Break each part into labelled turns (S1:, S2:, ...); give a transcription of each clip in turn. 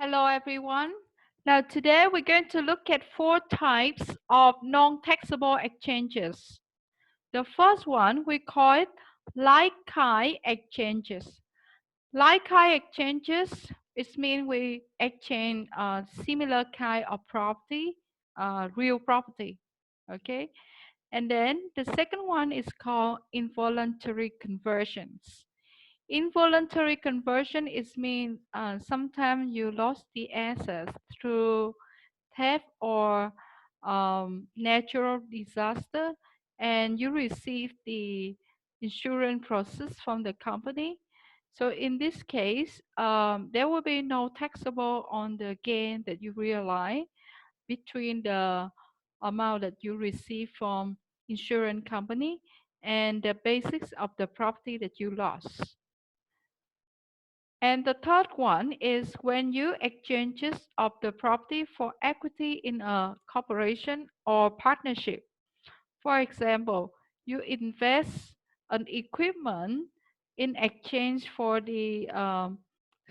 S1: Hello everyone. Now today we're going to look at four types of non-taxable exchanges. The first one we call it like-kind exchanges. Like-kind exchanges, it means we exchange similar kind of property, real property. Okay. And then the second one is called involuntary conversions. Involuntary conversion is mean sometimes you lost the assets through theft or natural disaster, and you receive the insurance process from the company. So in this case, there will be no taxable on the gain that you realize between the amount that you receive from insurance company and the basics of the property that you lost. And the third one is when you exchanges of the property for equity in a corporation or partnership. For example, you invest an equipment in exchange for the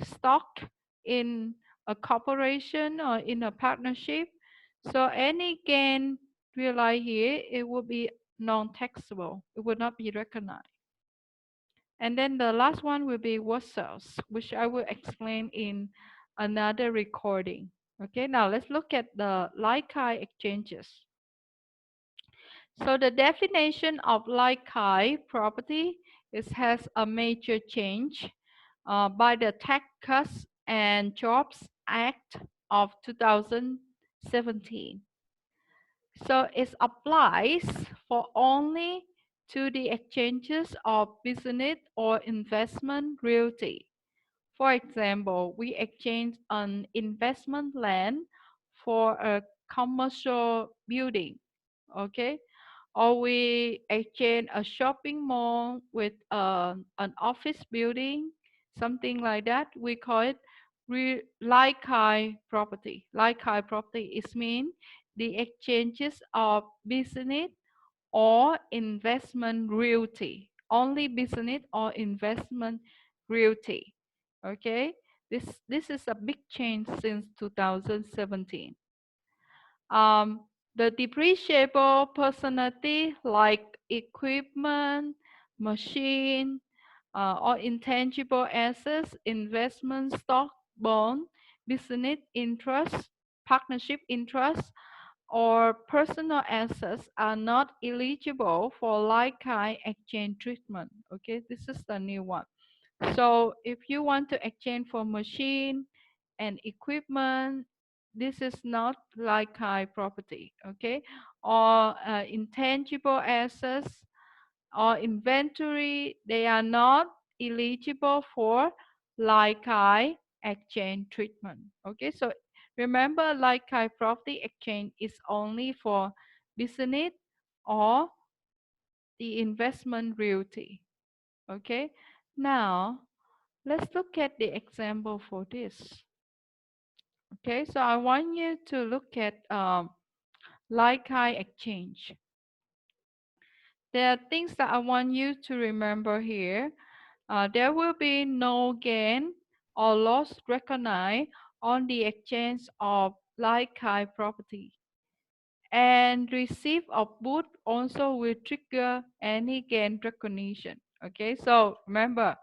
S1: stock in a corporation or in a partnership. So any gain realized here, it will be non-taxable. It will not be recognized. And then the last one will be what sales, which I will explain in another recording. Okay, now let's look at the like-kind exchanges. So the definition of like-kind property has a major change by the Tax Cuts and Jobs Act of 2017. So it applies for only to the exchanges of business or investment realty. For example, we exchange an investment land for a commercial building, okay? Or we exchange a shopping mall with an office building, something like that. We call it like-kind property. Like-kind property is mean the exchanges of business or investment realty. Only business or investment realty. Okay, this is a big change since 2017. Um, the depreciable personality like equipment, machine, or intangible assets, investment stock, bond, business interest, partnership interest, or personal assets are not eligible for like-kind exchange treatment. Okay, this is the new one. So if you want to exchange for machine and equipment, this is not like-kind property. Okay, or intangible assets or inventory, they are not eligible for like-kind exchange treatment. Okay, so remember, like-kind property exchange is only for business or the investment realty. Okay, now let's look at the example for this. Okay, so I want you to look at like-kind exchange. There are things that I want you to remember here. There will be no gain or loss recognized on the exchange of like-kind property. And receipt of boot also will trigger any gain recognition. Okay, so remember,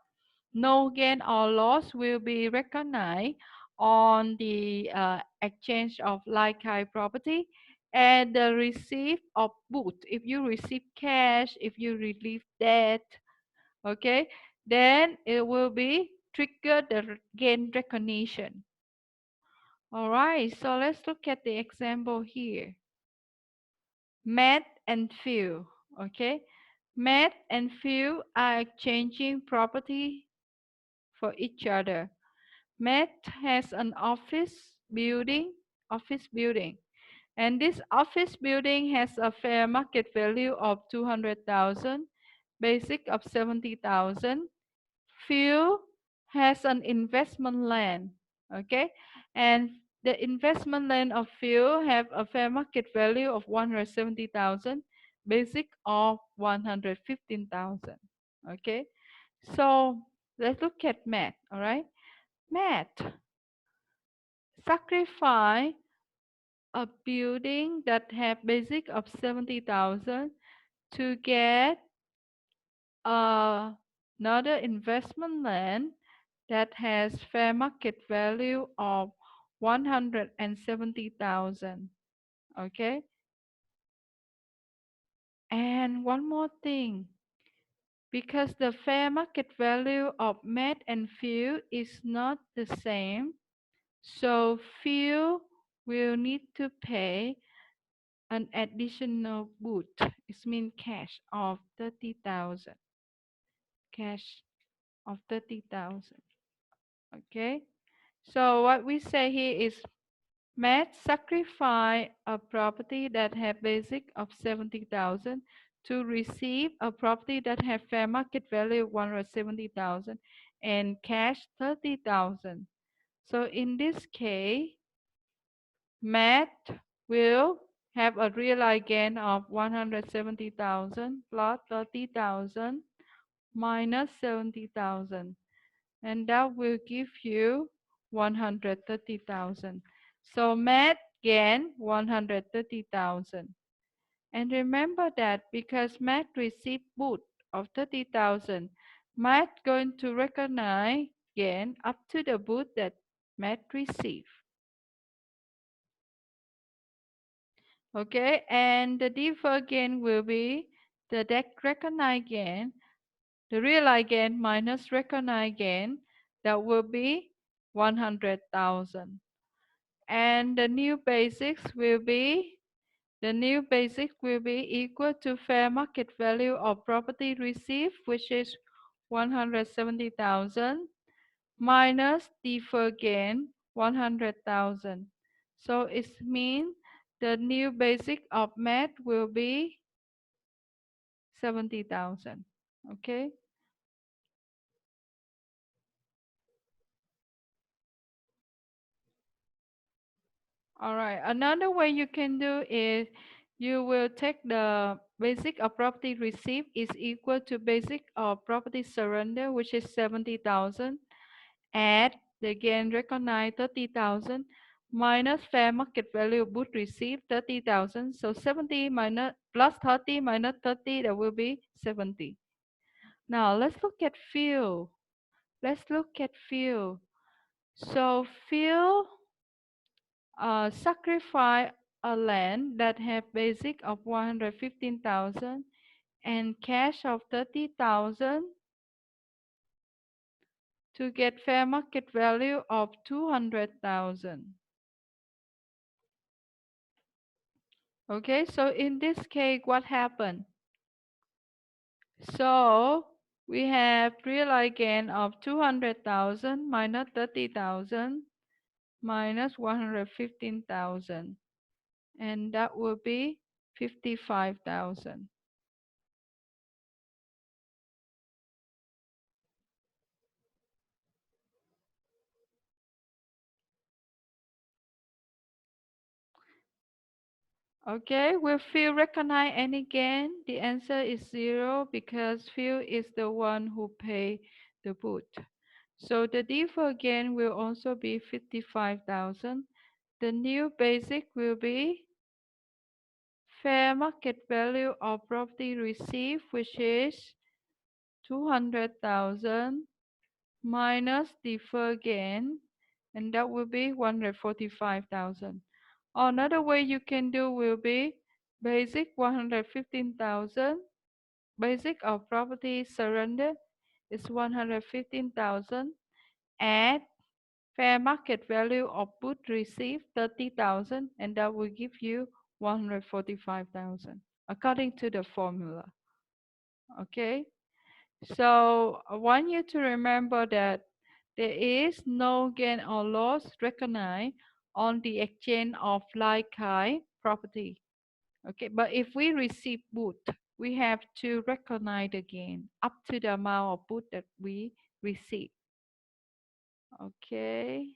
S1: no gain or loss will be recognized on the exchange of like-kind property, and the receipt of boot. If you receive cash, if you receive debt, okay, then it will be trigger the gain recognition. All right, so let's look at the example here. Matt and Phil, okay. Matt and Phil are exchanging property for each other. Matt has an office building, and this office building has a fair market value of 200,000, basic of 70,000. Phil has an investment land, okay, and the investment land of Phil have a fair market value of 170,000, basic of 115,000. Okay, so let's look at Matt. All right, Matt. sacrifice a building that have basic of 70,000 to get another investment land that has fair market value of 170,000. Okay. And one more thing, because the fair market value of mat and fuel is not the same, so fuel will need to pay an additional boot. It means cash of 30,000. Cash of 30,000. Okay. So what we say here is Matt sacrifice a property that have basic of 70,000 to receive a property that have fair market value of 170,000 and cash 30,000. So in this case, Matt will have a realized gain of 170,000 plus 30,000 minus 70,000, and that will give you 130,000. So Matt gained 130,000. And remember that because Matt received boot of 30,000, Matt going to recognize gain up to the boot that Matt received. Okay, and the deferred gain will be the recognized gain, the realized gain minus recognized gain, that will be 100,000. And the new basics will be equal to fair market value of property received, which is 170,000 minus deferred gain 100,000. So it means the new basic of math will be 70,000. Okay. All right. Another way you can do is you will take the basic of property received is equal to basic of property surrender, which is 70,000. Add the gain recognized 30,000 minus fair market value boot received 30,000. So 70 minus plus 30 minus 30, that will be 70. Now let's look at fuel. So fuel sacrifice a land that have basic of 115,000 and cash of 30,000 to get fair market value of 200,000. Okay, so in this case, what happened? So we have realized gain of 200,000 minus 30,000 minus 115,000, and that will be 55,000. Okay, will Phil recognize any gain? The answer is 0 because Phil is the one who pay the boot. So the deferred gain will also be 55,000. The new basic will be fair market value of property received, which is 200,000 minus deferred gain, and that will be 145,000. Another way you can do will be basic 115,000. Basic of property surrender is 115,000. Add fair market value of put received 30,000, and that will give you 145,000 according to the formula. Okay, so I want you to remember that there is no gain or loss recognized on the exchange of like kind property. Okay, but if we receive boot, we have to recognize the gain up to the amount of boot that we receive. Okay.